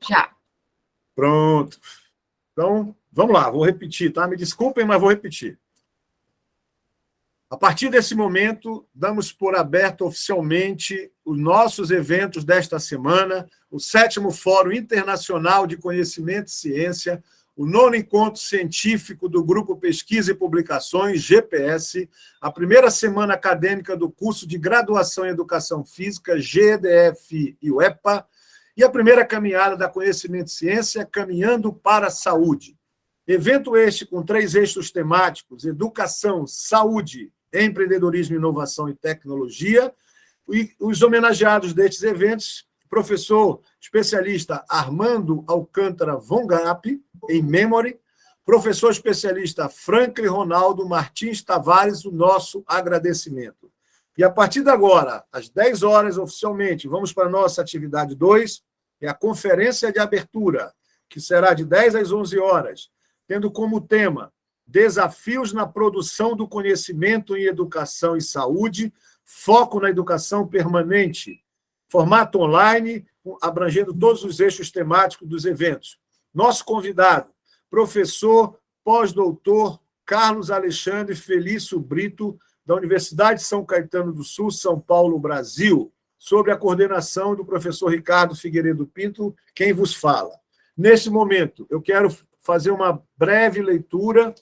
Já. Pronto. Então, vamos lá, vou repetir, tá? Me desculpem, mas vou repetir. A partir desse momento, damos por aberto oficialmente os nossos eventos desta semana, o 7º Fórum Internacional de Conhecimento e Ciência, o 9º Encontro Científico do Grupo Pesquisa e Publicações, GPS, a primeira semana acadêmica do curso de Graduação em Educação Física, GEDF e UEPA, e a primeira caminhada da Conhecimento e Ciência, Caminhando para a Saúde. Evento este com 3 eixos temáticos: educação, saúde, empreendedorismo, inovação e tecnologia. E os homenageados destes eventos, professor especialista Armando Alcântara Von Gap, em Memory, professor especialista Franklin Ronaldo Martins Tavares, o nosso agradecimento. E a partir de agora, às 10 horas, oficialmente, vamos para a nossa atividade 2, é a conferência de abertura, que será de 10 às 11 horas, tendo como tema Desafios na produção do conhecimento em educação e saúde, foco na educação permanente, formato online, abrangendo todos os eixos temáticos dos eventos. Nosso convidado, professor pós-doutor Carlos Alexandre Felício Brito, da Universidade de São Caetano do Sul, São Paulo, Brasil, sob a coordenação do professor Ricardo Figueiredo Pinto, quem vos fala. Neste momento, eu quero fazer uma breve leitura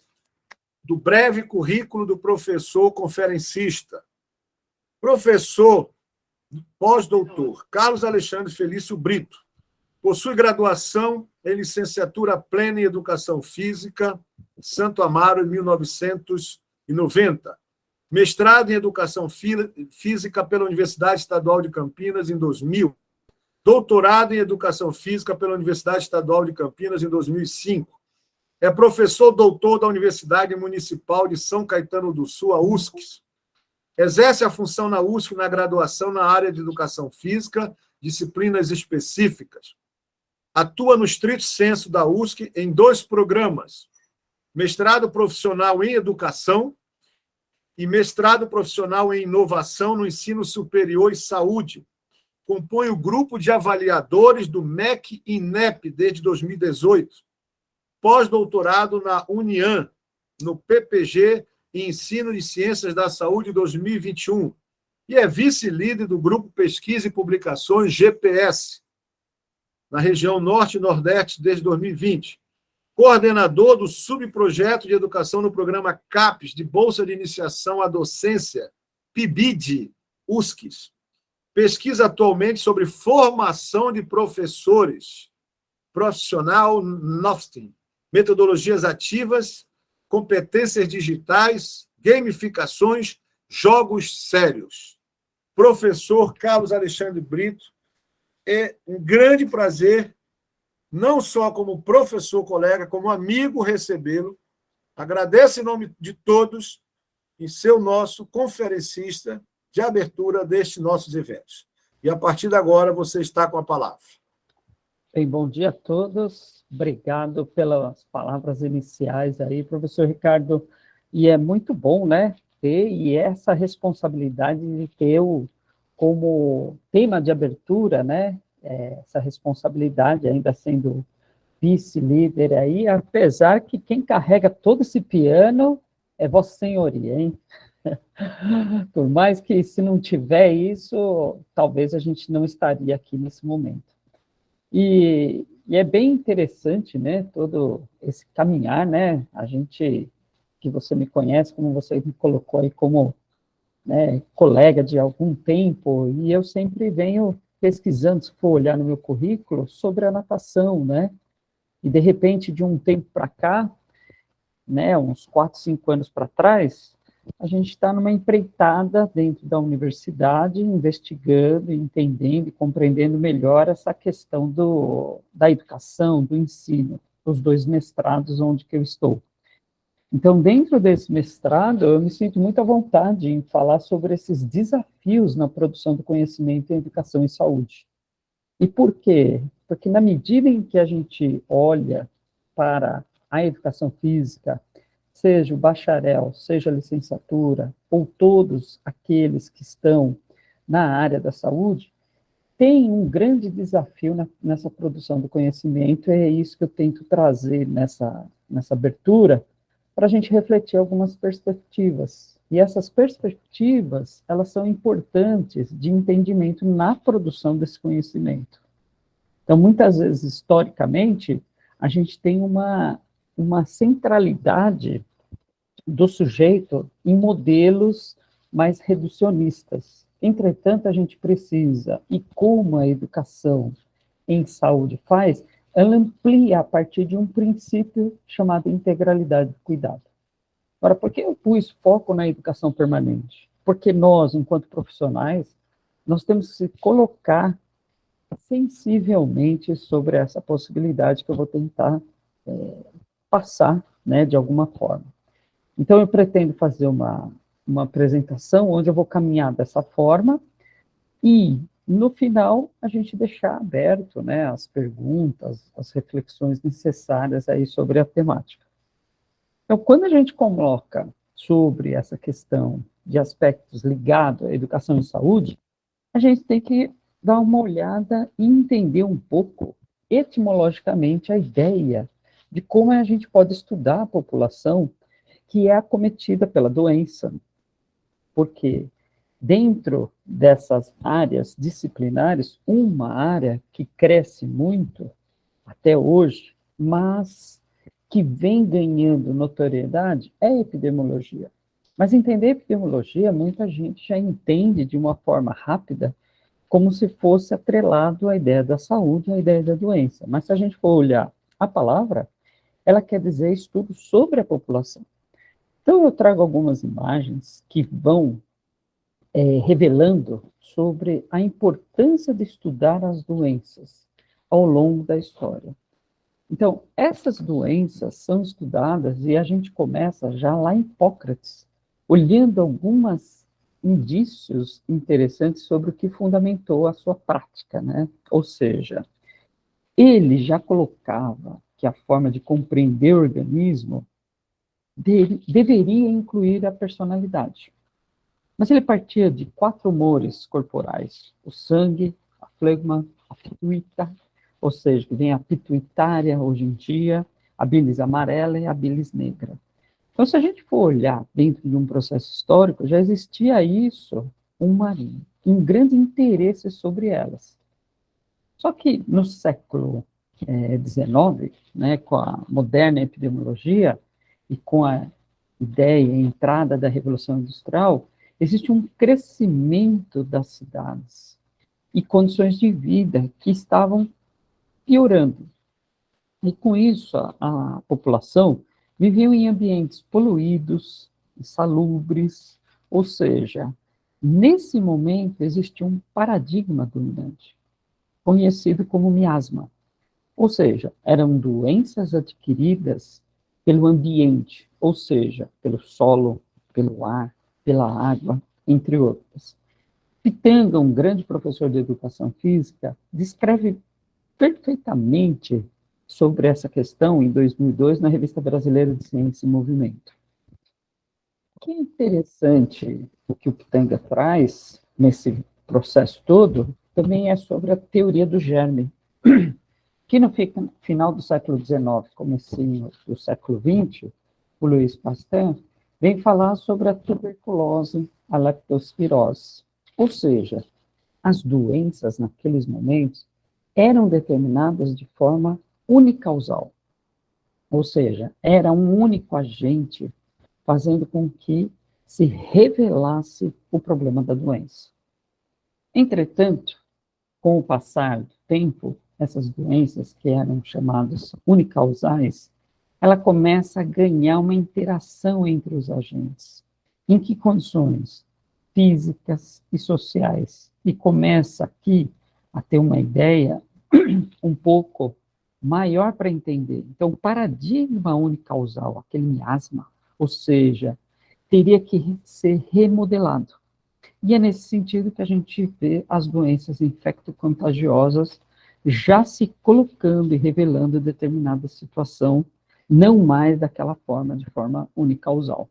do breve currículo do professor conferencista. Professor pós-doutor Carlos Alexandre Felício Brito possui graduação em licenciatura plena em Educação Física, Santo Amaro, em 1990. Mestrado em Educação Física pela Universidade Estadual de Campinas, em 2000. Doutorado em Educação Física pela Universidade Estadual de Campinas, em 2005. É professor doutor da Universidade Municipal de São Caetano do Sul, a USCS. Exerce a função na USC na graduação na área de Educação Física, disciplinas específicas. Atua no estrito senso da USC em 2 programas: mestrado profissional em Educação e mestrado profissional em Inovação no Ensino Superior e Saúde. Compõe o grupo de avaliadores do MEC-INEP desde 2018. Pós-doutorado na Uniam, no PPG e Ensino de Ciências da Saúde 2021. E é vice-líder do Grupo Pesquisa e Publicações GPS, na região Norte e Nordeste desde 2020. Coordenador do subprojeto de educação no programa CAPES, de Bolsa de Iniciação à Docência, PIBID, USCS. Pesquisa atualmente sobre formação de professores, profissional Nofstin, metodologias ativas, competências digitais, gamificações, jogos sérios. Professor Carlos Alexandre Brito, é um grande prazer, não só como professor colega, como amigo, recebê-lo. Agradeço em nome de todos e ser o nosso conferencista de abertura destes nossos eventos. E a partir de agora você está com a palavra. Bem, bom dia a todos. Obrigado pelas palavras iniciais aí, professor Ricardo. E é muito bom, né, ter essa responsabilidade de ter como tema de abertura, né, essa responsabilidade ainda sendo vice-líder aí, apesar que quem carrega todo esse piano é Vossa Senhoria, hein? Por mais que, se não tiver isso, talvez a gente não estaria aqui nesse momento. E é bem interessante, né, todo esse caminhar, né, a gente, que você me conhece, como você me colocou aí como, né, colega de algum tempo, e eu sempre venho pesquisando, se for olhar no meu currículo, sobre a natação, né, e de repente, de um tempo para cá, né, uns 4, 5 anos para trás, a gente está numa empreitada dentro da universidade, investigando, entendendo e compreendendo melhor essa questão da educação, do ensino, os 2 mestrados onde que eu estou. Então, dentro desse mestrado, eu me sinto muito à vontade em falar sobre esses desafios na produção do conhecimento em educação e saúde. E por quê? Porque na medida em que a gente olha para a educação física, seja o bacharel, seja a licenciatura, ou todos aqueles que estão na área da saúde, tem um grande desafio nessa produção do conhecimento, e é isso que eu tento trazer nessa abertura, para a gente refletir algumas perspectivas. E essas perspectivas, elas são importantes de entendimento na produção desse conhecimento. Então, muitas vezes, historicamente, a gente tem uma centralidade do sujeito em modelos mais reducionistas. Entretanto, a gente precisa, e como a educação em saúde faz, ela amplia a partir de um princípio chamado integralidade do cuidado. Agora, por que eu pus foco na educação permanente? Porque nós, enquanto profissionais, nós temos que se colocar sensivelmente sobre essa possibilidade que eu vou tentar passar, né, de alguma forma. Então, eu pretendo fazer uma apresentação onde eu vou caminhar dessa forma e, no final, a gente deixar aberto, né, as perguntas, as reflexões necessárias aí sobre a temática. Então, quando a gente coloca sobre essa questão de aspectos ligados à educação e saúde, a gente tem que dar uma olhada e entender um pouco, etimologicamente, a ideia de como a gente pode estudar a população que é acometida pela doença. Porque dentro dessas áreas disciplinares, uma área que cresce muito até hoje, mas que vem ganhando notoriedade, é a epidemiologia. Mas entender epidemiologia, muita gente já entende de uma forma rápida, como se fosse atrelado à ideia da saúde, à ideia da doença. Mas se a gente for olhar a palavra, ela quer dizer estudo sobre a população. Então, eu trago algumas imagens que vão revelando sobre a importância de estudar as doenças ao longo da história. Então, essas doenças são estudadas e a gente começa já lá em Hipócrates, olhando alguns indícios interessantes sobre o que fundamentou a sua prática, né? Ou seja, ele já colocava que a forma de compreender o organismo deveria incluir a personalidade. Mas ele partia de 4 humores corporais: o sangue, a flegma, a pituita, ou seja, que vem a pituitária hoje em dia, a bilis amarela e a bilis negra. Então, se a gente for olhar dentro de um processo histórico, já existia isso, um grande interesse sobre elas. Só que no século XIX, né, com a moderna epidemiologia e com a ideia, a entrada da Revolução Industrial, existe um crescimento das cidades e condições de vida que estavam piorando. E com isso, a população vivia em ambientes poluídos, insalubres, ou seja, nesse momento existia um paradigma dominante, conhecido como miasma. Ou seja, eram doenças adquiridas pelo ambiente, ou seja, pelo solo, pelo ar, pela água, entre outras. Pitanga, um grande professor de educação física, descreve perfeitamente sobre essa questão em 2002 na Revista Brasileira de Ciência e Movimento. O que é interessante, o que o Pitanga traz nesse processo todo, também é sobre a teoria do germe, que no final do século XIX, comecinho do século XX, o Louis Pasteur vem falar sobre a tuberculose, a leptospirose. Ou seja, as doenças naqueles momentos eram determinadas de forma unicausal. Ou seja, era um único agente fazendo com que se revelasse o problema da doença. Entretanto, com o passar do tempo, essas doenças que eram chamadas unicausais, ela começa a ganhar uma interação entre os agentes. Em que condições? Físicas e sociais. E começa aqui a ter uma ideia um pouco maior para entender. Então, o paradigma unicausal, aquele miasma, ou seja, teria que ser remodelado. E é nesse sentido que a gente vê as doenças infecto-contagiosas já se colocando e revelando determinada situação, não mais daquela forma, de forma unicausal.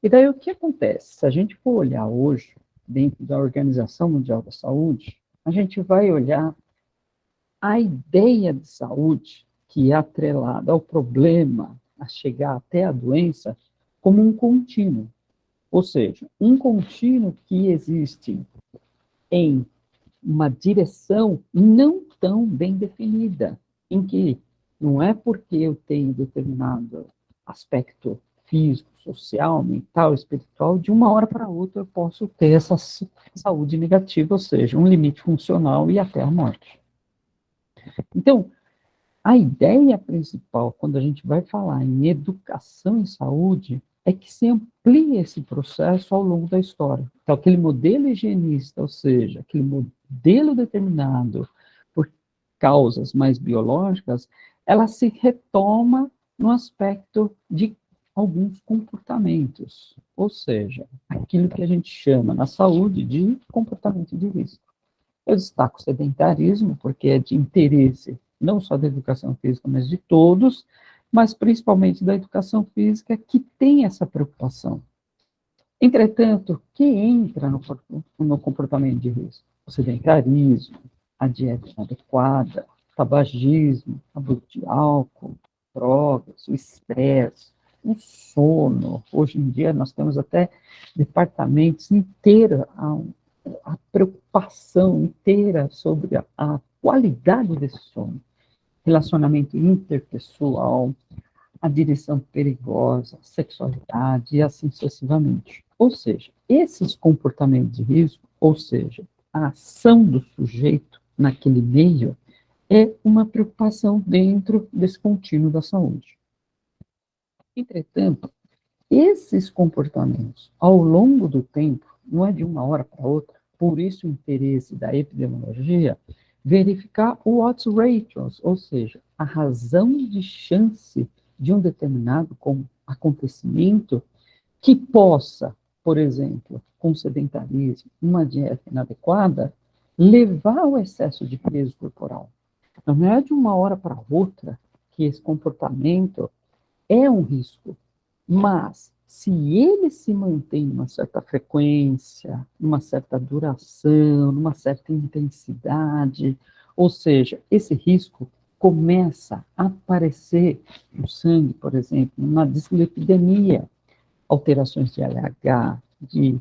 E daí o que acontece? Se a gente for olhar hoje, dentro da Organização Mundial da Saúde, a gente vai olhar a ideia de saúde, que é atrelada ao problema, a chegar até a doença, como um contínuo. Ou seja, um contínuo que existe em uma direção não tão bem definida, em que não é porque eu tenho determinado aspecto físico, social, mental, espiritual, de uma hora para outra eu posso ter essa saúde negativa, ou seja, um limite funcional e até a morte. Então, a ideia principal, quando a gente vai falar em educação em saúde, é que se amplie esse processo ao longo da história. Então, aquele modelo higienista, ou seja, aquele modelo determinado por causas mais biológicas, ela se retoma no aspecto de alguns comportamentos, ou seja, aquilo que a gente chama na saúde de comportamento de risco. Eu destaco o sedentarismo, porque é de interesse não só da educação física, mas de todos, mas principalmente da educação física, que tem essa preocupação. Entretanto, o que entra no comportamento de risco? O sedentarismo, a dieta inadequada, o tabagismo, abuso de álcool, drogas, o estresse, o sono. Hoje em dia, nós temos até departamentos inteiros a preocupação inteira sobre a qualidade desse sono, relacionamento interpessoal, a direção perigosa, sexualidade e assim sucessivamente. Ou seja, esses comportamentos de risco, ou seja, a ação do sujeito naquele meio, é uma preocupação dentro desse contínuo da saúde. Entretanto, esses comportamentos, ao longo do tempo, não é de uma hora para outra, por isso o interesse da epidemiologia, verificar o odds ratios, ou seja, a razão de chance de um determinado acontecimento que possa, por exemplo, com sedentarismo, uma dieta inadequada, levar ao excesso de peso corporal. Não é de uma hora para outra que esse comportamento é um risco, mas se ele se mantém numa certa frequência, numa certa duração, numa certa intensidade, ou seja, esse risco começa a aparecer no sangue, por exemplo, numa dislipidemia, alterações de LH, de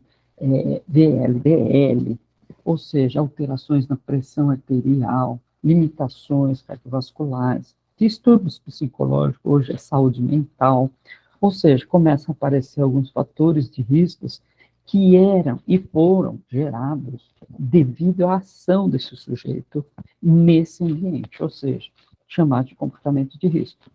VLDL, ou seja, alterações na pressão arterial, limitações cardiovasculares, distúrbios psicológicos, hoje é saúde mental, ou seja, começam a aparecer alguns fatores de riscos que eram e foram gerados devido à ação desse sujeito nesse ambiente, ou seja, chamado de comportamento de risco.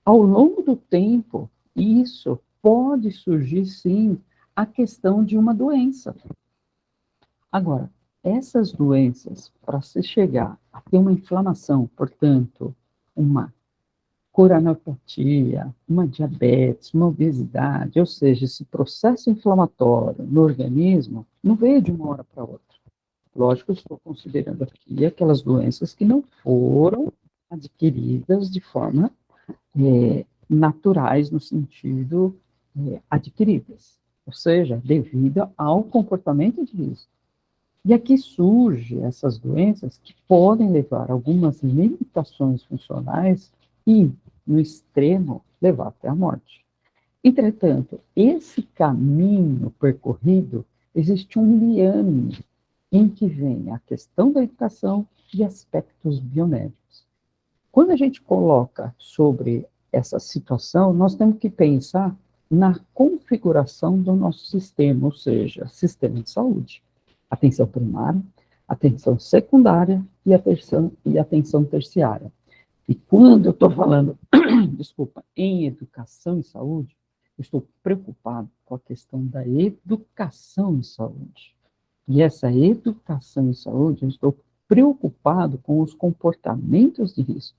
Ao longo do tempo, isso pode surgir, sim, a questão de uma doença. Agora, essas doenças, para se chegar a ter uma inflamação, portanto, uma coronarpatia, uma diabetes, uma obesidade, ou seja, esse processo inflamatório no organismo não veio de uma hora para outra. Lógico, eu estou considerando aqui aquelas doenças que não foram adquiridas de forma naturais, no sentido adquiridas, ou seja, devido ao comportamento de risco. E aqui surgem essas doenças que podem levar a algumas limitações funcionais e, no extremo, levar até a morte. Entretanto, esse caminho percorrido, existe um liame em que vem a questão da educação e aspectos biomédicos. Quando a gente coloca sobre essa situação, nós temos que pensar na configuração do nosso sistema, ou seja, sistema de saúde. Atenção primária, atenção secundária e atenção terciária. E quando eu estou falando, em educação e saúde, eu estou preocupado com a questão da educação em saúde. E essa educação em saúde, eu estou preocupado com os comportamentos de risco.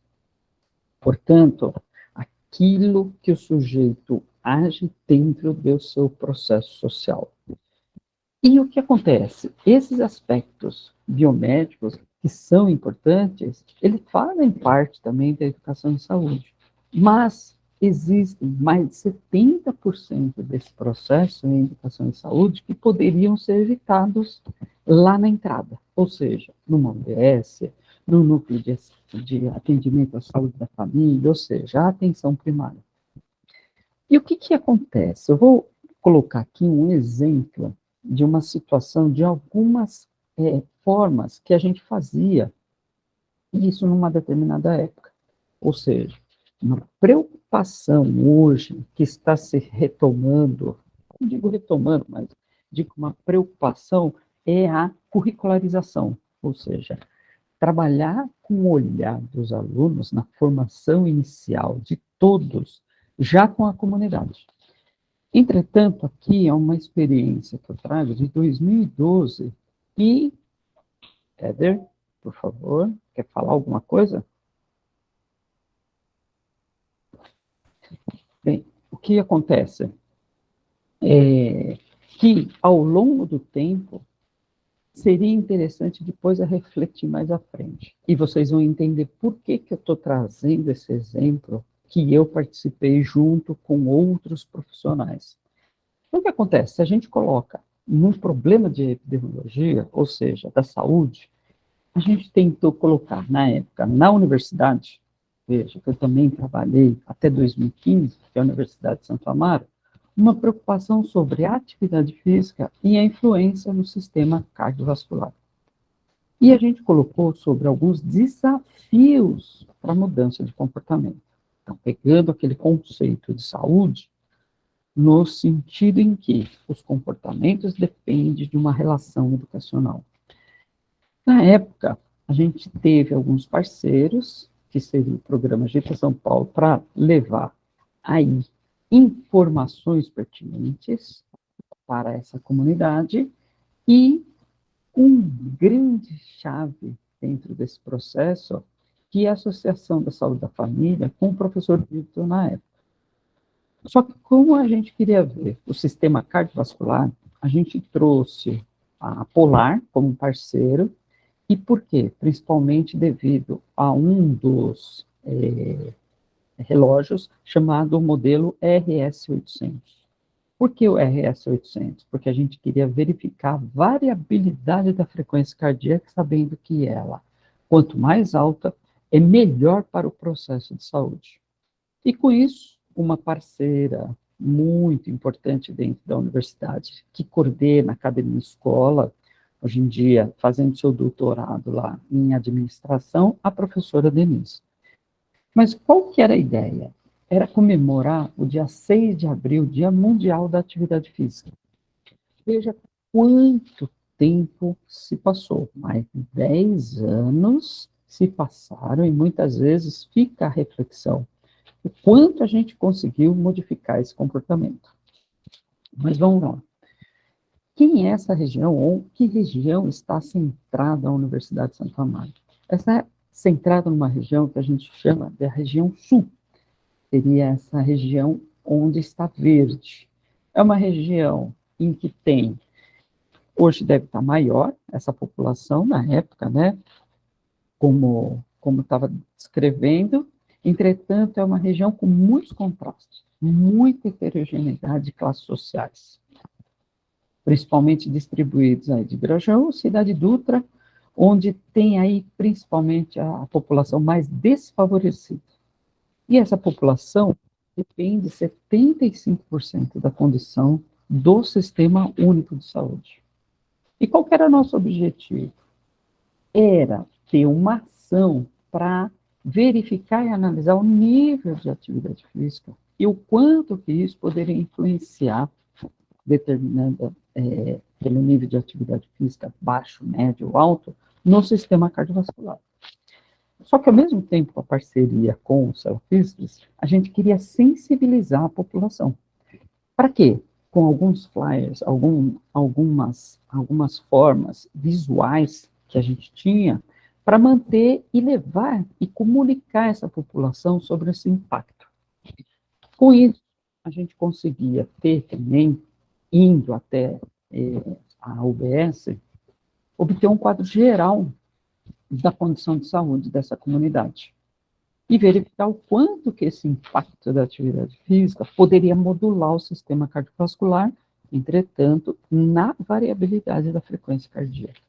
Portanto, aquilo que o sujeito age dentro do seu processo social. E o que acontece? Esses aspectos biomédicos, que são importantes, eles fazem parte também da educação em saúde. Mas existem mais de 70% desse processo em educação e saúde que poderiam ser evitados lá na entrada, ou seja, numa UBS, no núcleo de atendimento à saúde da família, ou seja, a atenção primária. E o que acontece? Eu vou colocar aqui um exemplo de uma situação de algumas formas que a gente fazia isso numa determinada época. Ou seja, uma preocupação hoje que está se retomando, não digo retomando, mas digo uma preocupação é a curricularização, ou seja, trabalhar com o olhar dos alunos na formação inicial de todos, já com a comunidade. Entretanto, aqui é uma experiência que eu trago de 2012 e, Éder, por favor, quer falar alguma coisa? Bem, o que acontece é que, ao longo do tempo, seria interessante depois a refletir mais à frente. E vocês vão entender por que eu estou trazendo esse exemplo que eu participei junto com outros profissionais. Então, o que acontece? Se a gente coloca num problema de epidemiologia, ou seja, da saúde, a gente tentou colocar, na época, na universidade, veja, que eu também trabalhei até 2015, que é a Universidade de Santo Amaro, uma preocupação sobre a atividade física e a influência no sistema cardiovascular. E a gente colocou sobre alguns desafios para a mudança de comportamento. Então, pegando aquele conceito de saúde, no sentido em que os comportamentos dependem de uma relação educacional. Na época, a gente teve alguns parceiros, que seria o programa Agita São Paulo, para levar aí informações pertinentes para essa comunidade e um grande chave dentro desse processo, que é a Associação da Saúde da Família com o professor Vitor na época. Só que como a gente queria ver o sistema cardiovascular, a gente trouxe a Polar como parceiro. E por quê? Principalmente devido a um dos relógios chamado modelo RS800. Por que o RS800? Porque a gente queria verificar a variabilidade da frequência cardíaca, sabendo que ela, quanto mais alta, é melhor para o processo de saúde. E com isso, uma parceira muito importante dentro da universidade, que coordena a Academia Escola, hoje em dia fazendo seu doutorado lá em administração, a professora Denise. Mas qual que era a ideia? Era comemorar o dia 6 de abril, Dia Mundial da Atividade Física. Veja quanto tempo se passou, mais de 10 anos se passaram e muitas vezes fica a reflexão, o quanto a gente conseguiu modificar esse comportamento. Mas vamos lá. Quem é essa região, ou que região está centrada a Universidade de Santo Amaro? Essa é centrada numa região que a gente chama de região sul. Seria essa região onde está verde. É uma região em que tem, hoje deve estar maior, essa população na época, né? Como estava descrevendo. Entretanto, é uma região com muitos contrastes, muita heterogeneidade de classes sociais, principalmente distribuídos aí de Grajaú, Cidade Dutra, onde tem aí principalmente a população mais desfavorecida. E essa população depende 75% da condição do Sistema Único de Saúde. E qual que era o nosso objetivo? Era ter uma ação para verificar e analisar o nível de atividade física e o quanto que isso poderia influenciar determinada pelo nível de atividade física baixo, médio ou alto, no sistema cardiovascular. Só que, ao mesmo tempo, a parceria com o Celfistes, a gente queria sensibilizar a população. Para quê? Com alguns flyers, algumas formas visuais que a gente tinha, para manter e levar e comunicar essa população sobre esse impacto. Com isso, a gente conseguia ter também, indo até a UBS, obter um quadro geral da condição de saúde dessa comunidade. e verificar o quanto que esse impacto da atividade física poderia modular o sistema cardiovascular, entretanto, na variabilidade da frequência cardíaca,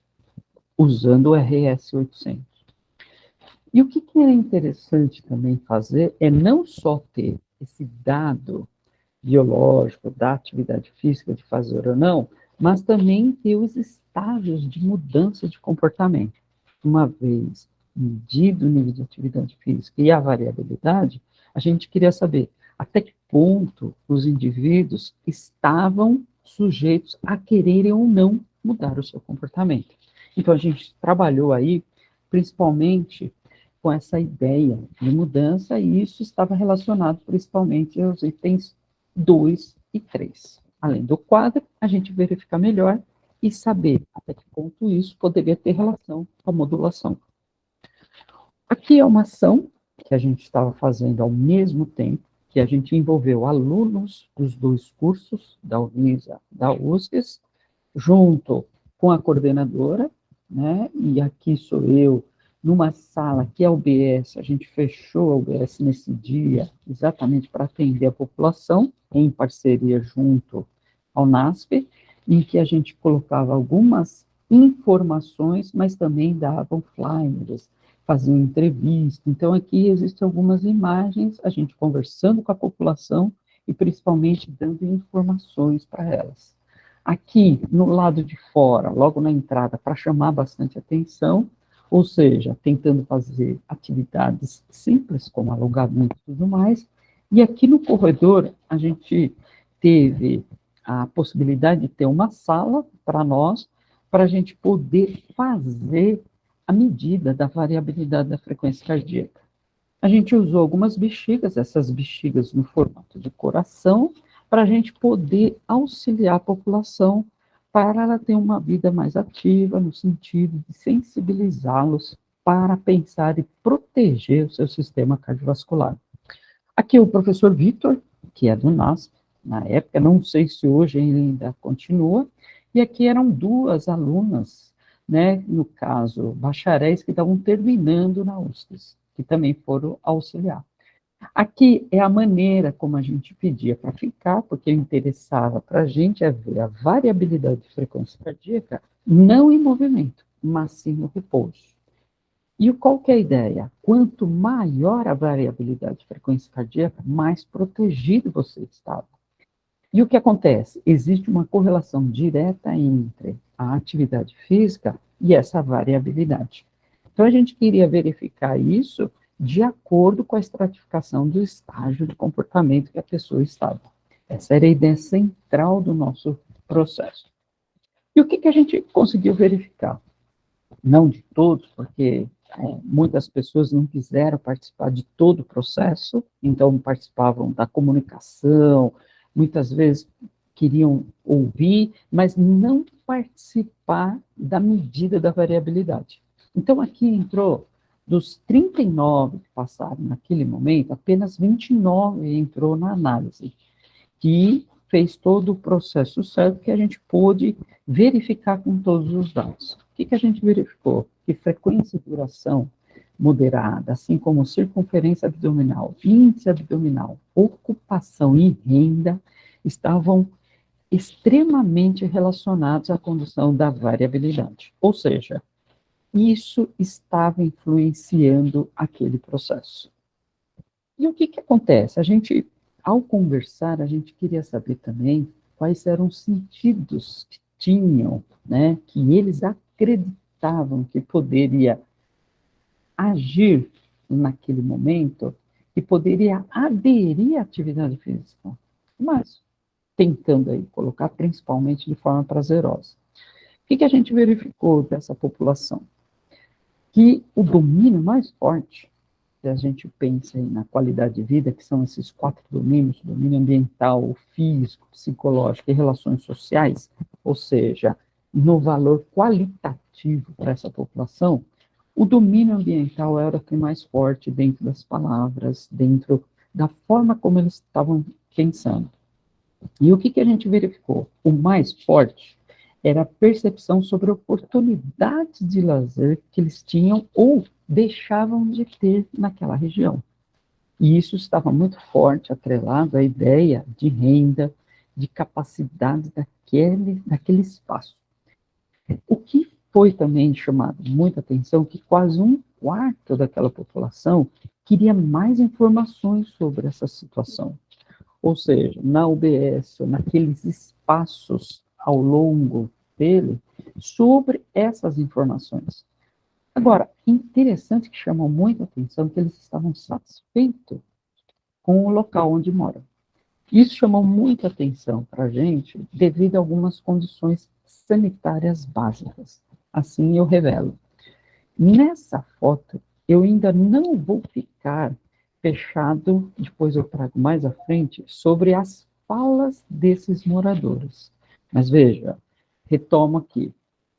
usando o RS 800. E o que é interessante também fazer é não só ter esse dado biológico da atividade física de fazer ou não, mas também ter os estágios de mudança de comportamento. Uma vez medido o nível de atividade física e a variabilidade, a gente queria saber até que ponto os indivíduos estavam sujeitos a quererem ou não mudar o seu comportamento. Então, a gente trabalhou aí, principalmente, com essa ideia de mudança, e isso estava relacionado principalmente aos itens 2 e 3. Além do quadro, a gente verifica melhor e saber até que ponto isso poderia ter relação com a modulação. Aqui é uma ação que a gente estava fazendo ao mesmo tempo, que a gente envolveu alunos dos 2 cursos, da Unisa, da USES, junto com a coordenadora, né? E aqui sou eu, numa sala que é a UBS, a gente fechou a UBS nesse dia, exatamente para atender a população, em parceria junto ao NASP, em que a gente colocava algumas informações, mas também davam flyers, faziam entrevista. Então, aqui existem algumas imagens, a gente conversando com a população e principalmente dando informações para elas. Aqui, no lado de fora, logo na entrada, para chamar bastante atenção, ou seja, tentando fazer atividades simples, como alongamento e tudo mais. E aqui no corredor, a gente teve a possibilidade de ter uma sala para nós, para a gente poder fazer a medida da variabilidade da frequência cardíaca. A gente usou algumas bexigas, essas bexigas no formato de coração, para a gente poder auxiliar a população para ela ter uma vida mais ativa, no sentido de sensibilizá-los para pensar e proteger o seu sistema cardiovascular. Aqui o professor Vitor, que é do NASP, na época, não sei se hoje ele ainda continua, e aqui eram 2 alunas, né, no caso, bacharéis que estavam terminando na USP, que também foram auxiliar. Aqui é a maneira como a gente pedia para ficar, porque interessava para a gente é ver a variabilidade de frequência cardíaca, não em movimento, mas sim no repouso. E qual que é a ideia? Quanto maior a variabilidade de frequência cardíaca, mais protegido você estava. E o que acontece? Existe uma correlação direta entre a atividade física e essa variabilidade. Então, a gente queria verificar isso de acordo com a estratificação do estágio de comportamento que a pessoa estava. Essa era a ideia central do nosso processo. E o que a gente conseguiu verificar? Não de todos, porque muitas pessoas não quiseram participar de todo o processo, então participavam da comunicação, muitas vezes queriam ouvir, mas não participar da medida da variabilidade. Então, aqui entrou, dos 39 que passaram naquele momento, apenas 29 entrou na análise, que fez todo o processo certo que a gente pôde verificar com todos os dados. O que a gente verificou? Que frequência e duração moderada, assim como circunferência abdominal, índice abdominal, ocupação e renda, estavam extremamente relacionados à condição da variabilidade. Ou seja, isso estava influenciando aquele processo. E o que acontece? A gente, ao conversar, a gente queria saber também quais eram os sentidos que tinham, né, que eles acreditavam que poderia agir naquele momento, que poderia aderir à atividade física, mas tentando aí colocar principalmente de forma prazerosa. O que a gente verificou dessa população? Que o domínio mais forte, se a gente pensa aí na qualidade de vida, que são esses 4 domínios, o domínio ambiental, o físico, psicológico e relações sociais, ou seja, no valor qualitativo para essa população, o domínio ambiental era o que mais forte dentro das palavras, dentro da forma como eles estavam pensando. E o que a gente verificou? O mais forte era a percepção sobre oportunidades de lazer que eles tinham ou deixavam de ter naquela região. E isso estava muito forte, atrelado à ideia de renda, de capacidade daquele espaço. O que foi também chamado muita atenção, que quase um quarto daquela população queria mais informações sobre essa situação. Ou seja, na UBS, naqueles espaços ao longo dele, sobre essas informações. Agora, interessante que chamou muita atenção que eles estavam satisfeitos com o local onde moram. Isso chamou muita atenção para a gente devido a algumas condições sanitárias básicas. Assim eu revelo. Nessa foto, eu ainda não vou ficar fechado, depois eu trago mais à frente, sobre as falas desses moradores. Mas veja, retomo aqui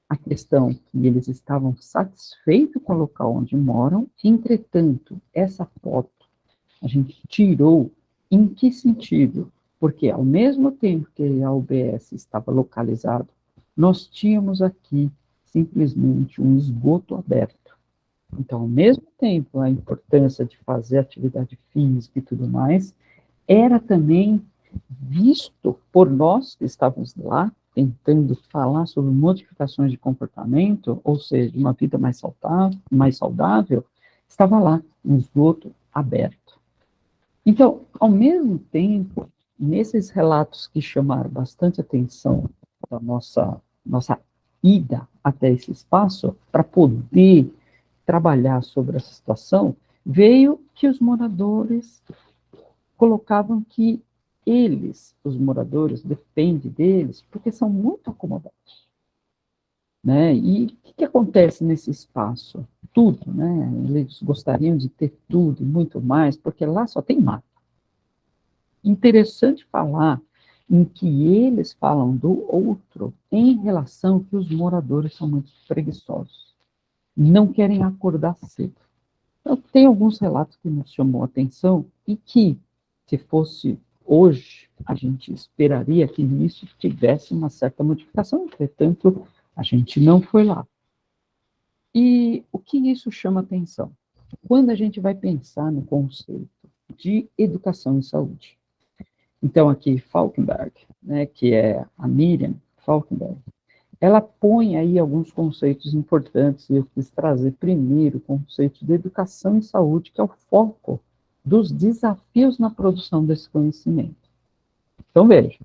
a questão que eles estavam satisfeitos com o local onde moram, entretanto, essa foto a gente tirou em que sentido? Porque ao mesmo tempo que a UBS estava localizado, nós tínhamos aqui simplesmente um esgoto aberto. Então, ao mesmo tempo, a importância de fazer atividade física e tudo mais, era também visto por nós que estávamos lá, tentando falar sobre modificações de comportamento, ou seja, uma vida mais saudável, estava lá, um esgoto aberto. Então, ao mesmo tempo, nesses relatos que chamaram bastante atenção da nossa ida até esse espaço, para poder trabalhar sobre essa situação, veio que os moradores colocavam que eles, os moradores, depende deles, porque são muito acomodados. Né? E o que acontece nesse espaço? Tudo, né? Eles gostariam de ter tudo, muito mais, porque lá só tem mato. Interessante falar em que eles falam do outro em relação que os moradores são muito preguiçosos, não querem acordar cedo. Então, tem alguns relatos que nos chamou a atenção e que, se fosse hoje, a gente esperaria que nisso tivesse uma certa modificação, entretanto, a gente não foi lá. E o que isso chama atenção? Quando a gente vai pensar no conceito de educação e saúde. Então, aqui, Falkenberg, né, que é a Miriam Falkenberg, ela põe aí alguns conceitos importantes, e eu quis trazer primeiro o conceito de educação e saúde, que é o foco dos desafios na produção desse conhecimento. Então, veja,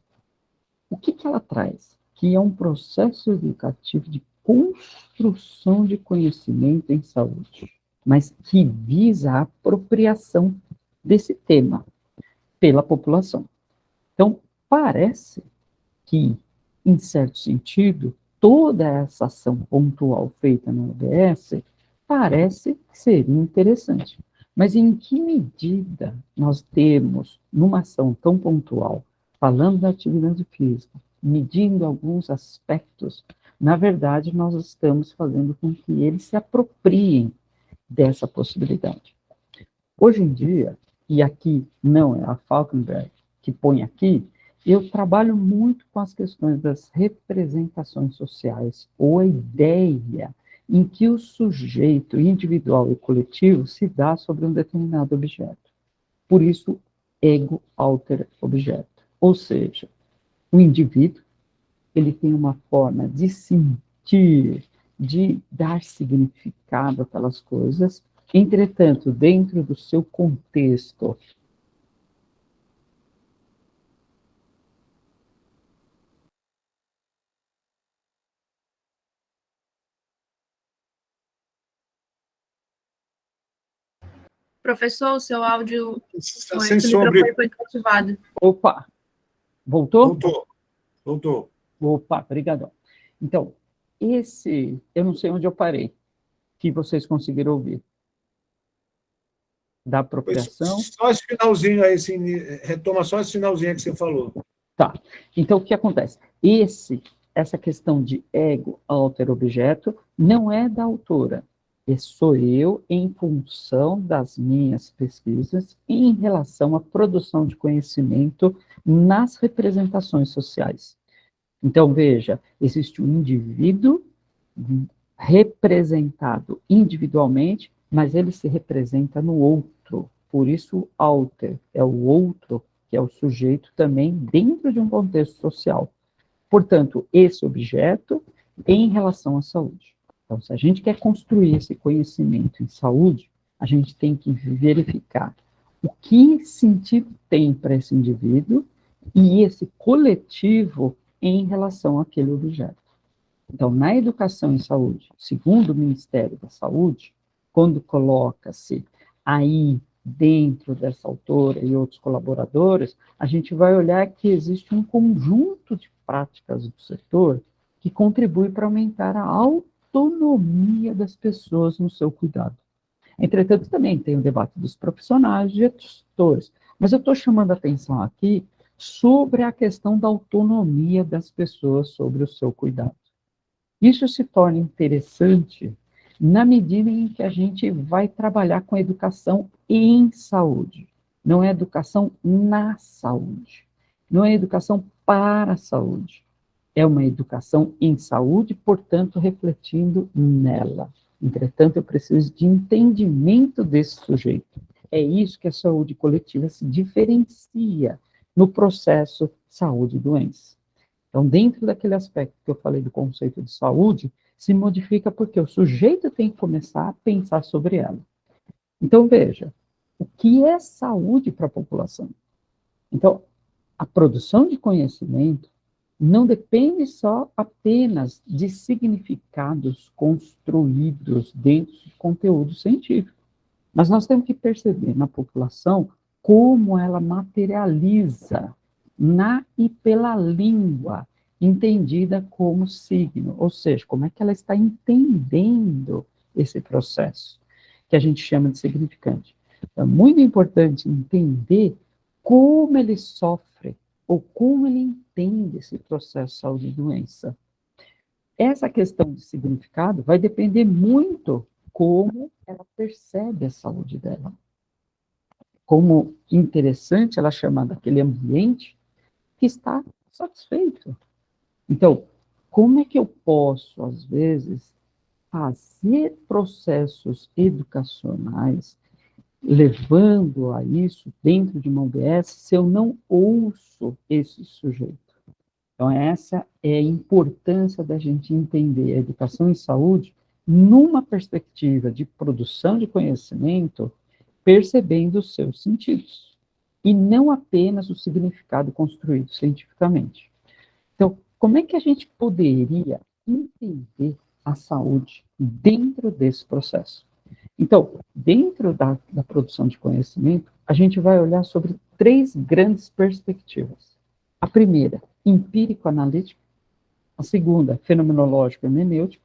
o que ela traz? Que é um processo educativo de construção de conhecimento em saúde, mas que visa a apropriação desse tema pela população. Então, parece que, em certo sentido, toda essa ação pontual feita na UBS parece que seria interessante. Mas em que medida nós temos, numa ação tão pontual, falando da atividade física, medindo alguns aspectos, na verdade, nós estamos fazendo com que eles se apropriem dessa possibilidade. Hoje em dia, e aqui não é a Falkenberg que põe aqui, eu trabalho muito com as questões das representações sociais, ou a ideia em que o sujeito individual e coletivo se dá sobre um determinado objeto. Por isso, ego alter objeto. Ou seja, o indivíduo, ele tem uma forma de sentir, de dar significado àquelas coisas, entretanto, dentro do seu contexto, Professor, o seu áudio, Está o sem seu som, microfone foi desativado. Opa, voltou? Voltou. Opa, obrigadão. Então, eu não sei onde eu parei, que vocês conseguiram ouvir. Da apropriação. Só esse finalzinho aí, assim, retoma só esse finalzinho que você falou. Tá. Então, o que acontece? Essa questão de ego, alter objeto, não é da autora. Sou eu em função das minhas pesquisas em relação à produção de conhecimento nas representações sociais. Então, veja, existe um indivíduo representado individualmente, mas ele se representa no outro. Por isso, alter é o outro, que é o sujeito também dentro de um contexto social. Portanto, esse objeto em relação à saúde. Então, se a gente quer construir esse conhecimento em saúde, a gente tem que verificar o que sentido tem para esse indivíduo e esse coletivo em relação àquele objeto. Então, na educação em saúde, segundo o Ministério da Saúde, quando coloca-se aí dentro dessa autora e outros colaboradores, a gente vai olhar que existe um conjunto de práticas do setor que contribui para aumentar a autonomia das pessoas no seu cuidado. Entretanto, também tem o debate dos profissionais e gestores, mas eu estou chamando a atenção aqui sobre a questão da autonomia das pessoas sobre o seu cuidado. Isso se torna interessante na medida em que a gente vai trabalhar com a educação em saúde. Não é educação na saúde. Não é educação para a saúde. É uma educação em saúde, portanto, refletindo nela. Entretanto, eu preciso de entendimento desse sujeito. É isso que a saúde coletiva se diferencia no processo saúde e doença. Então, dentro daquele aspecto que eu falei do conceito de saúde, se modifica porque o sujeito tem que começar a pensar sobre ela. Então, veja, o que é saúde para a população? Então, a produção de conhecimento não depende só apenas de significados construídos dentro do conteúdo científico, mas nós temos que perceber na população como ela materializa na e pela língua, entendida como signo, ou seja, como é que ela está entendendo esse processo, que a gente chama de significante. Então, é muito importante entender como ele sofre, ou como ele entende esse processo de saúde e doença. Essa questão de significado vai depender muito como ela percebe a saúde dela. Como interessante ela chamar daquele ambiente que está satisfeito. Então, como é que eu posso, às vezes, fazer processos educacionais levando a isso dentro de uma UBS se eu não ouço esse sujeito? Então, essa é a importância da gente entender a educação em saúde numa perspectiva de produção de conhecimento, percebendo os seus sentidos, e não apenas o significado construído cientificamente. Então, como é que a gente poderia entender a saúde dentro desse processo? Então, dentro da produção de conhecimento, a gente vai olhar sobre 3 grandes perspectivas. A primeira, empírico-analítica. A segunda, fenomenológico-hermenêutico.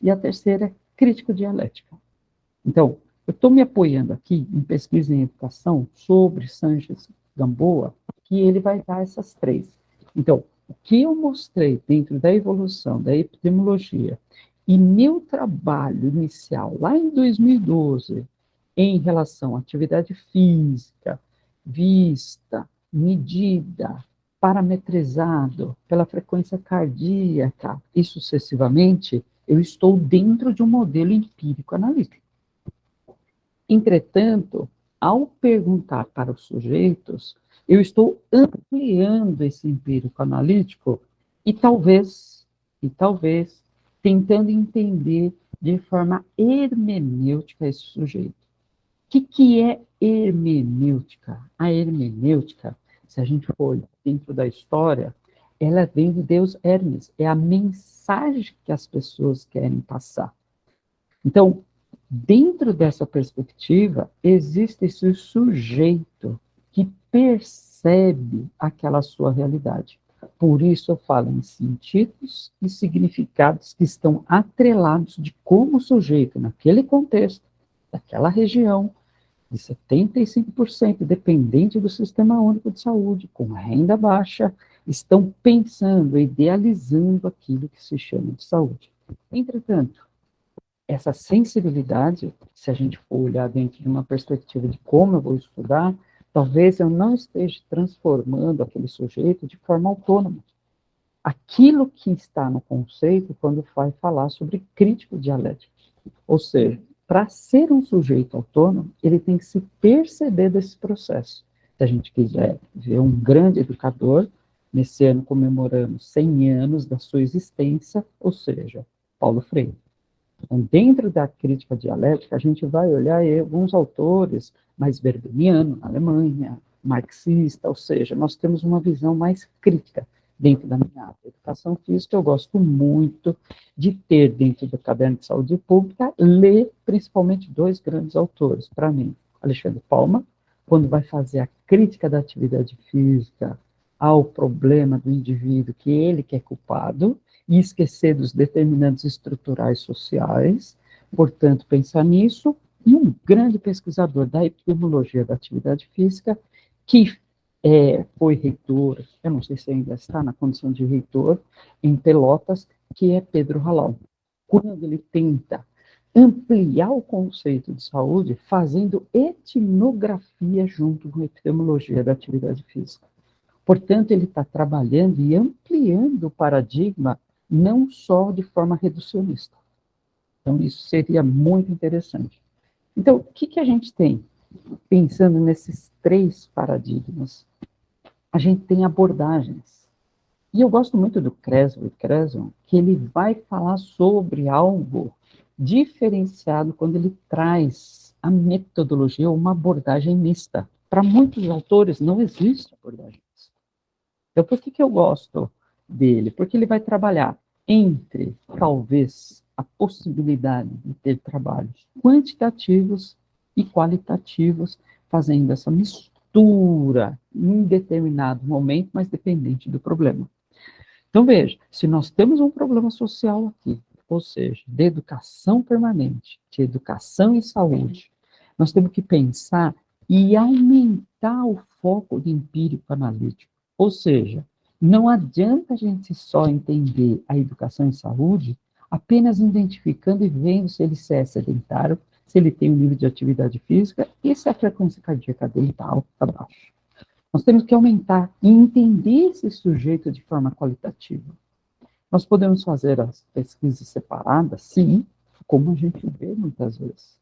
E a terceira, crítico-dialética. Então, eu estou me apoiando aqui em pesquisa em educação sobre Sanches Gamboa, que ele vai dar essas 3. Então, o que eu mostrei dentro da evolução da epidemiologia e meu trabalho inicial, lá em 2012, em relação à atividade física, vista, medida, parametrizado pela frequência cardíaca e sucessivamente, eu estou dentro de um modelo empírico-analítico. Entretanto, ao perguntar para os sujeitos, eu estou ampliando esse empírico analítico e talvez, tentando entender de forma hermenêutica esse sujeito. O que é hermenêutica? A hermenêutica, se a gente for dentro da história, ela vem de Deus Hermes, é a mensagem que as pessoas querem passar. Então, dentro dessa perspectiva, existe esse sujeito que percebe aquela sua realidade. Por isso eu falo em sentidos e significados que estão atrelados de como o sujeito, naquele contexto, daquela região, de 75% dependente do Sistema Único de Saúde, com renda baixa, estão pensando, idealizando aquilo que se chama de saúde. Entretanto, essa sensibilidade, se a gente for olhar dentro de uma perspectiva de como eu vou estudar, talvez eu não esteja transformando aquele sujeito de forma autônoma. Aquilo que está no conceito, quando vai falar sobre crítico dialético. Ou seja, para ser um sujeito autônomo, ele tem que se perceber desse processo. Se a gente quiser ver um grande educador, nesse ano comemoramos 100 anos da sua existência, ou seja, Paulo Freire. Então, dentro da crítica dialética, a gente vai olhar alguns autores mais Weberniano, na Alemanha, marxista, ou seja, nós temos uma visão mais crítica dentro da minha área. Educação física, eu gosto muito de ter dentro do caderno de saúde pública, ler principalmente 2 grandes autores, para mim, Alexandre Palma, quando vai fazer a crítica da atividade física ao problema do indivíduo que ele que é culpado, e esquecer dos determinantes estruturais sociais, portanto, pensar nisso, e um grande pesquisador da epidemiologia da atividade física, que foi reitor, eu não sei se ainda está na condição de reitor, em Pelotas, que é Pedro Halal. Quando ele tenta ampliar o conceito de saúde, fazendo etnografia junto com a epidemiologia da atividade física. Portanto, ele está trabalhando e ampliando o paradigma, não só de forma reducionista. Então, isso seria muito interessante. Então, o que a gente tem? Pensando nesses 3 paradigmas, a gente tem abordagens. E eu gosto muito do Creswell, que ele vai falar sobre algo diferenciado quando ele traz a metodologia, uma abordagem mista. Para muitos autores, não existe abordagem mista. Então, por que eu gosto dele? Porque ele vai trabalhar entre, talvez, a possibilidade de ter trabalhos quantitativos e qualitativos, fazendo essa mistura em determinado momento, mas dependente do problema. Então, veja, se nós temos um problema social aqui, ou seja, de educação permanente, de educação e saúde, nós temos que pensar e aumentar o foco de empírico analítico. Ou seja, não adianta a gente só entender a educação e saúde apenas identificando e vendo se ele é sedentário, se ele tem um nível de atividade física e se a frequência cardíaca dele está alta ou está baixa. Nós temos que aumentar e entender esse sujeito de forma qualitativa. Nós podemos fazer as pesquisas separadas, sim, como a gente vê muitas vezes.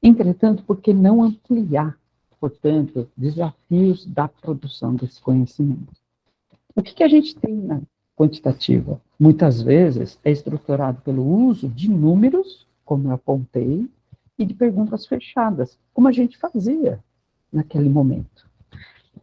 Entretanto, por que não ampliar, portanto, desafios da produção desse conhecimento? O que a gente tem na quantitativa? Muitas vezes é estruturado pelo uso de números, como eu apontei, e de perguntas fechadas, como a gente fazia naquele momento.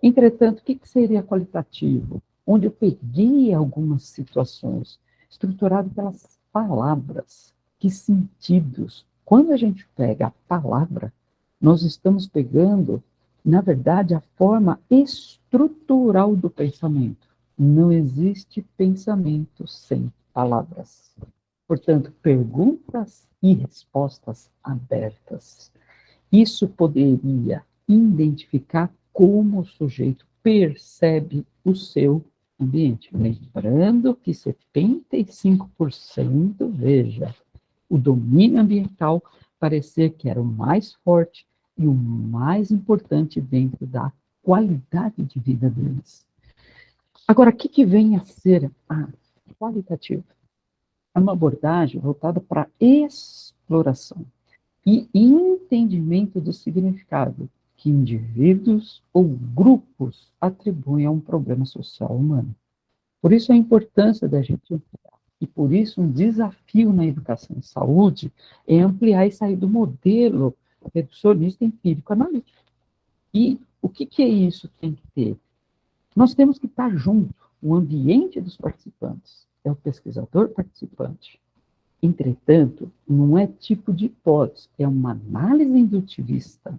Entretanto, o que seria qualitativo? Onde eu peguei algumas situações, estruturado pelas palavras, que sentidos. Quando a gente pega a palavra, nós estamos pegando, na verdade, a forma estrutural do pensamento. Não existe pensamento sem palavras. Portanto, perguntas e respostas abertas. Isso poderia identificar como o sujeito percebe o seu ambiente. Lembrando que 75%, veja, o domínio ambiental parecia que era o mais forte e o mais importante dentro da qualidade de vida deles. Agora, o que vem a ser a qualitativa? É uma abordagem voltada para a exploração e entendimento do significado que indivíduos ou grupos atribuem a um problema social humano. Por isso a importância da gente ampliar. E por isso um desafio na educação e saúde é ampliar e sair do modelo reducionista empírico analítico. E o que é isso que tem que ter? Nós temos que estar junto, o ambiente dos participantes, é o pesquisador participante. Entretanto, não é tipo de hipótese, é uma análise indutivista.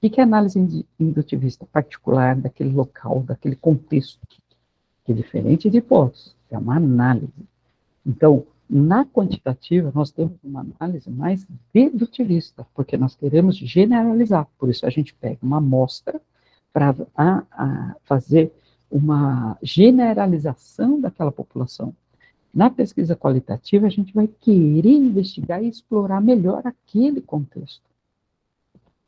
O que é análise indutivista? Particular daquele local, daquele contexto, que é diferente de hipótese, é uma análise. Então, na quantitativa, nós temos uma análise mais dedutivista, porque nós queremos generalizar, por isso a gente pega uma amostra para fazer uma generalização daquela população. Na pesquisa qualitativa, a gente vai querer investigar e explorar melhor aquele contexto.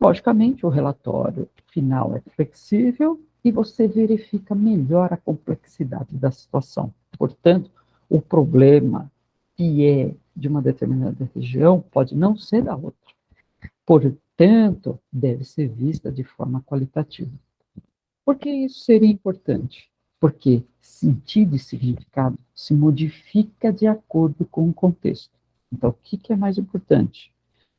Logicamente, o relatório final é flexível e você verifica melhor a complexidade da situação. Portanto, o problema que é de uma determinada região pode não ser da outra. Portanto, deve ser vista de forma qualitativa. Por que isso seria importante? Porque sentido e significado se modifica de acordo com o contexto. Então, o que é mais importante?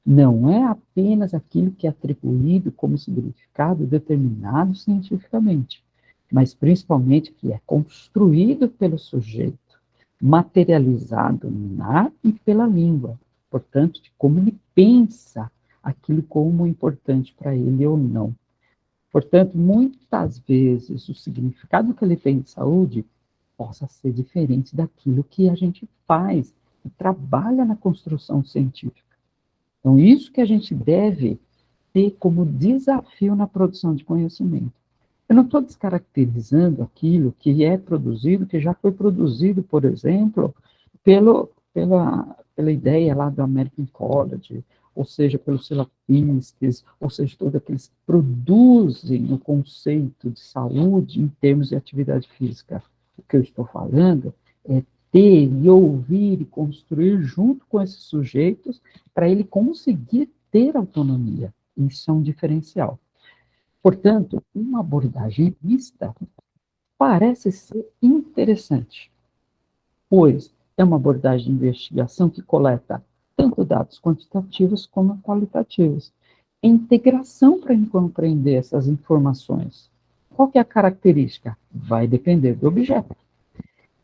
Não é apenas aquilo que é atribuído como significado determinado cientificamente, mas principalmente o que é construído pelo sujeito, materializado na e pela língua, portanto, de como ele pensa aquilo como importante para ele ou não. Portanto, muitas vezes o significado que ele tem de saúde possa ser diferente daquilo que a gente faz e trabalha na construção científica. Então, isso que a gente deve ter como desafio na produção de conhecimento. Eu não estou descaracterizando aquilo que é produzido, que já foi produzido, por exemplo, pela ideia lá do American College, ou seja, pelos Selapinsky, ou seja, todos aqueles que produzem o conceito de saúde em termos de atividade física. O que eu estou falando é ter e ouvir e construir junto com esses sujeitos para ele conseguir ter autonomia. Isso é um diferencial. Portanto, uma abordagem mista parece ser interessante, pois é uma abordagem de investigação que coleta tanto dados quantitativos como qualitativos. É integração para compreender essas informações. Qual que é a característica? Vai depender do objeto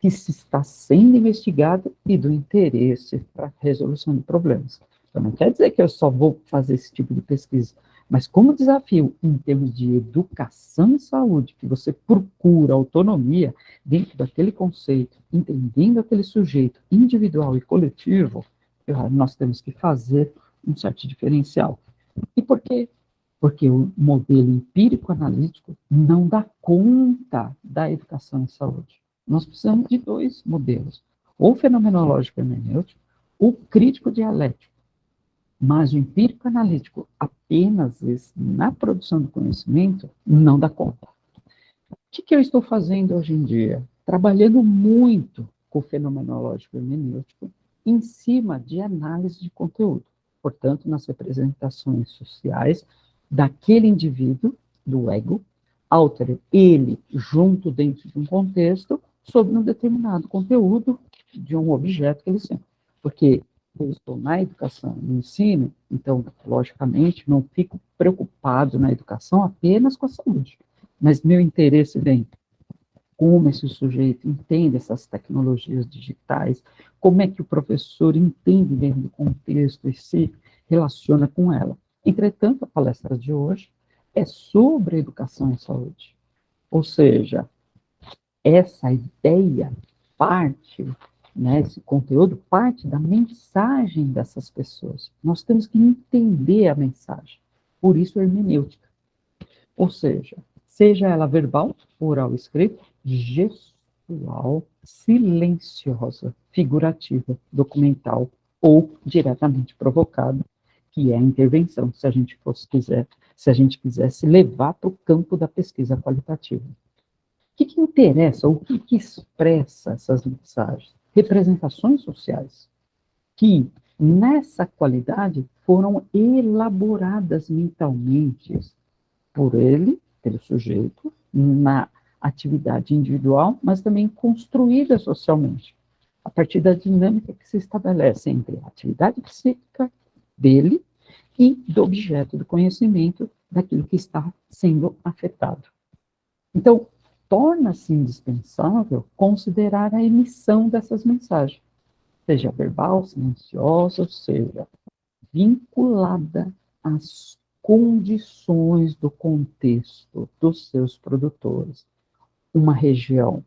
que se está sendo investigado e do interesse para a resolução de problemas. Então, não quer dizer que eu só vou fazer esse tipo de pesquisa, mas como desafio em termos de educação e saúde, que você procura autonomia dentro daquele conceito, entendendo aquele sujeito individual e coletivo, nós temos que fazer um certo diferencial. E por quê? Porque o modelo empírico-analítico não dá conta da educação em saúde. Nós precisamos de dois modelos, ou fenomenológico hermenêutico, ou crítico dialético. Mas o empírico-analítico, apenas na produção do conhecimento, não dá conta. O que eu estou fazendo hoje em dia? Trabalhando muito com o fenomenológico hermenêutico em cima de análise de conteúdo. Portanto, nas representações sociais daquele indivíduo, do ego, alter ele junto dentro de um contexto sobre um determinado conteúdo de um objeto que ele sente. Porque eu estou na educação, no ensino, então, logicamente, não fico preocupado na educação apenas com a saúde, mas meu interesse vem como esse sujeito entende essas tecnologias digitais, como é que o professor entende dentro do contexto e se relaciona com ela. Entretanto, a palestra de hoje é sobre educação e saúde. Ou seja, essa ideia parte, né, esse conteúdo parte da mensagem dessas pessoas. Nós temos que entender a mensagem. Por isso, a hermenêutica. Ou seja ela verbal, oral, escrita, gestual, silenciosa, figurativa, documental ou diretamente provocada, que é a intervenção, se a gente quisesse levar para o campo da pesquisa qualitativa. O que interessa, o que expressa essas mensagens? Representações sociais, que nessa qualidade foram elaboradas mentalmente por ele, pelo sujeito, na atividade individual, mas também construída socialmente, a partir da dinâmica que se estabelece entre a atividade psíquica dele e do objeto do conhecimento daquilo que está sendo afetado. Então, torna-se indispensável considerar a emissão dessas mensagens, seja verbal, silenciosa, seja vinculada às condições do contexto dos seus produtores. Uma região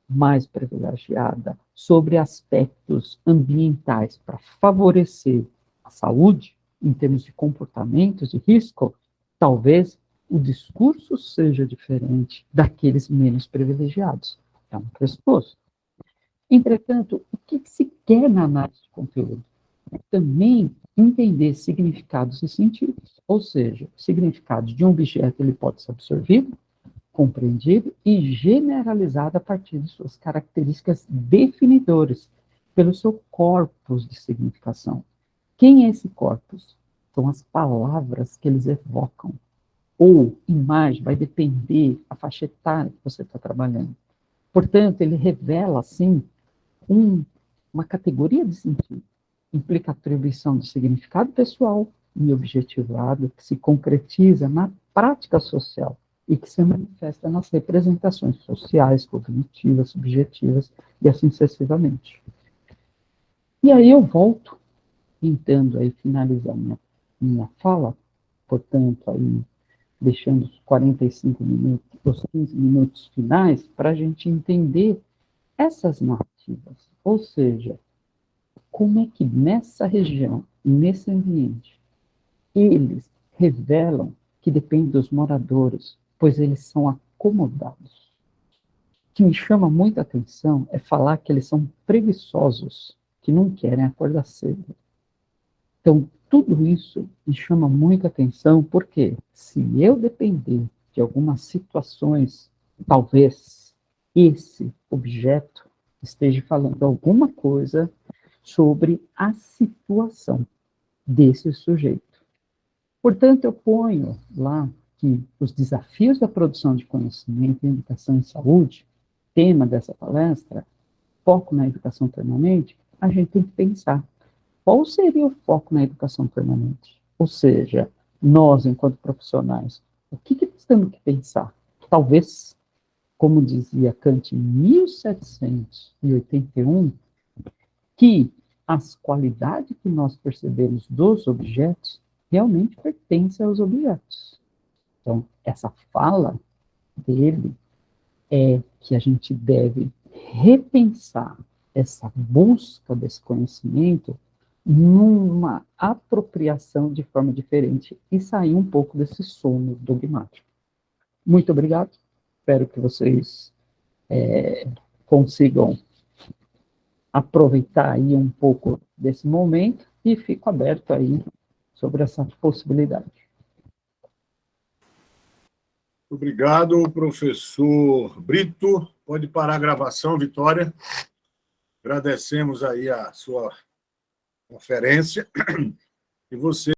mais privilegiada sobre aspectos ambientais para favorecer a saúde, em termos de comportamentos de risco, talvez o discurso seja diferente daqueles menos privilegiados. É um pressuposto. Entretanto, o que se quer na análise de conteúdo? Também entender significados e sentidos, ou seja, o significado de um objeto ele pode ser absorvido, compreendido e generalizado a partir de suas características definidoras, pelo seu corpus de significação. Quem é esse corpus? são as palavras que eles evocam. Ou imagem, vai depender a faixa etária que você está trabalhando. Portanto, ele revela, assim, uma categoria de sentido. Implica atribuição de significado pessoal e objetivado que se concretiza na prática social e que se manifesta nas representações sociais, cognitivas, subjetivas e assim sucessivamente. E aí eu volto, tentando aí finalizar minha fala, portanto, aí deixando os 45 minutos, os 15 minutos finais, para a gente entender essas narrativas. Ou seja, como é que nessa região, nesse ambiente, eles revelam que depende dos moradores, pois eles são acomodados. O que me chama muita atenção é falar que eles são preguiçosos, que não querem acordar cedo. Então, tudo isso me chama muita atenção, porque se eu depender de algumas situações, talvez esse objeto esteja falando alguma coisa sobre a situação desse sujeito. Portanto, eu ponho lá que os desafios da produção de conhecimento em educação e saúde, tema dessa palestra, foco na educação permanente, a gente tem que pensar. Qual seria o foco na educação permanente? Ou seja, nós, enquanto profissionais, o que nós temos que pensar? Talvez, como dizia Kant em 1781, que as qualidades que nós percebemos dos objetos realmente pertencem aos objetos. Então, essa fala dele é que a gente deve repensar essa busca desse conhecimento numa apropriação de forma diferente e sair um pouco desse sono dogmático. Muito obrigado. Espero que vocês consigam aproveitar aí um pouco desse momento e fico aberto aí sobre essa possibilidade. Obrigado, professor Brito. Pode parar a gravação, Vitória. Agradecemos aí a sua conferência. E você